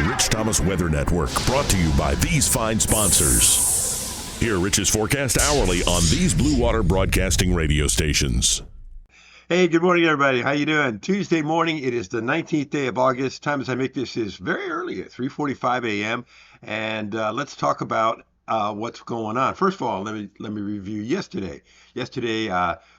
Rich Thomas Weather Network, brought to you by these fine sponsors. Hear Rich's forecast hourly on these Blue Water Broadcasting radio stations. Hey, good morning, everybody. How you doing? Tuesday morning. It is the 19th day of August. Time as I make this is very early at 3:45 a.m. And let's talk about what's going on. First of all, let me review yesterday. Yesterday,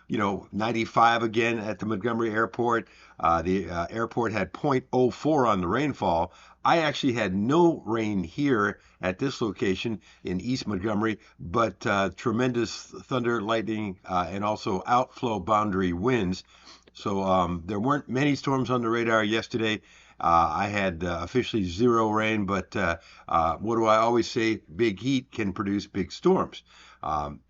95 again at the Montgomery Airport. The airport had .04 on the rainfall. I actually had no rain here at this location in East Montgomery, but tremendous thunder, lightning, and also outflow boundary winds. So there weren't many storms on the radar yesterday. I had officially zero rain, but what do I always say? Big heat can produce big storms.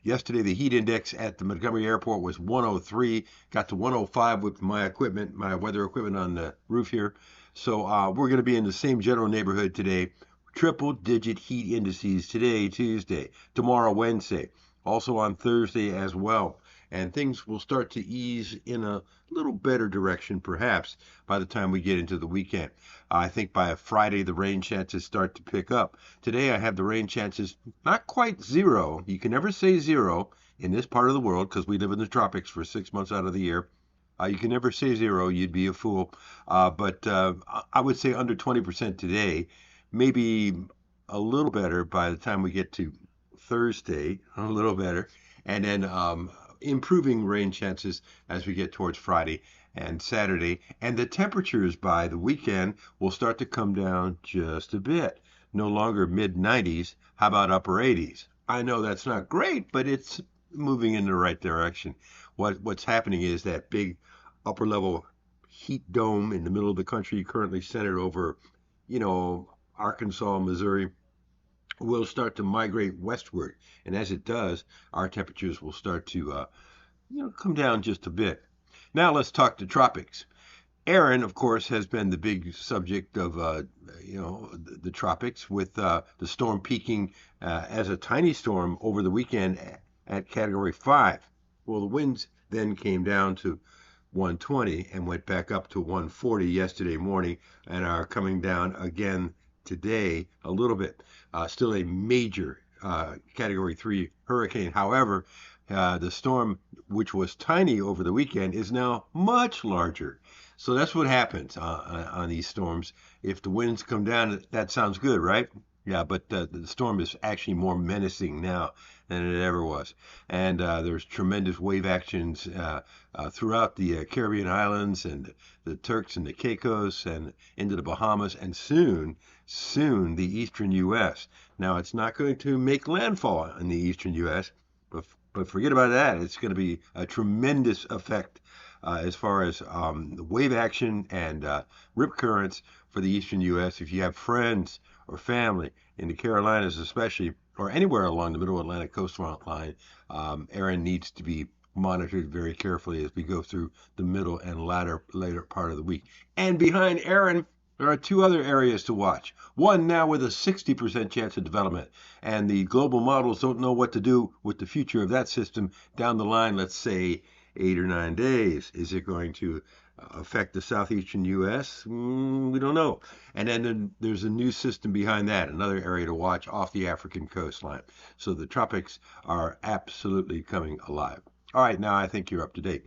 Yesterday, the heat index at the Montgomery Airport was 103, got to 105 with my equipment, my weather equipment on the roof here. So we're going to be in the same general neighborhood today. Triple-digit heat indices today, Tuesday, tomorrow, Wednesday, also on Thursday as well. And things will start to ease in a little better direction, perhaps, by the time we get into the weekend. I think by Friday, the rain chances start to pick up. Today, I have the rain chances not quite zero. You can never say zero in this part of the world because we live in the tropics for 6 months out of the year. You can never say zero. You'd be a fool. But I would say under 20% today, maybe a little better by the time we get to Thursday, a little better. And then improving rain chances as we get towards Friday and Saturday. And the temperatures by the weekend will start to come down just a bit. No longer mid-90s. How about upper 80s? I know that's not great, but it's moving in the right direction. What's happening is that big upper level heat dome in the middle of the country, currently centered over, Arkansas, Missouri, will start to migrate westward. And as it does, our temperatures will start to, come down just a bit. Now let's talk the tropics. Aaron, of course, has been the big subject of, the tropics, with the storm peaking as a tiny storm over the weekend at Category 5. Well, the winds then came down to 120 and went back up to 140 yesterday morning and are coming down again today a little bit. Still a major Category 3 hurricane. However, the storm, which was tiny over the weekend, is now much larger. So that's what happens on these storms. If the winds come down, that sounds good, right? Yeah, but the storm is actually more menacing now than it ever was. And there's tremendous wave actions throughout the Caribbean islands and the Turks and the Caicos and into the Bahamas, and soon the eastern U.S. Now, it's not going to make landfall in the eastern U.S., but forget about that. It's going to be a tremendous effect as far as the wave action and rip currents for the eastern U.S. If you have friends or family in the Carolinas especially, or anywhere along the middle Atlantic coastline, Aaron needs to be monitored very carefully as we go through the middle and later part of the week. And behind Aaron, there are two other areas to watch. One now with a 60% chance of development, and the global models don't know what to do with the future of that system down the line, let's say 8 or 9 days. Is it going to affect the southeastern U.S.? We don't know. And then there's a new system behind that, another area to watch off the African coastline. So the tropics are absolutely coming alive. All right, now I think you're up to date.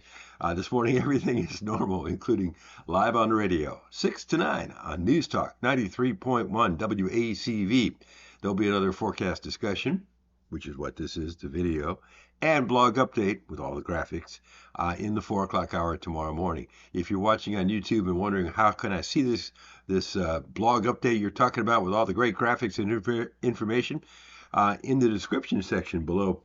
This morning, everything is normal, including live on the radio, 6 to 9 on News Talk 93.1 WACV. There'll be another forecast discussion, which is what this is, the video, and blog update with all the graphics in the 4 o'clock hour tomorrow morning. If you're watching on YouTube and wondering how can I see this blog update you're talking about with all the great graphics and information, in the description section below,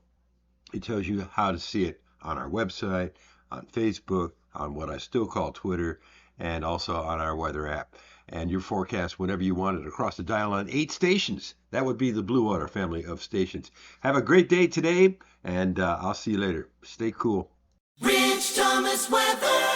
it tells you how to see it on our website, on Facebook, on what I still call Twitter, and also on our weather app. And your forecast whenever you want it across the dial on 8 stations. That would be the Blue Water family of stations. Have a great day today, and I'll see you later. Stay cool. Rich Thomas Weather.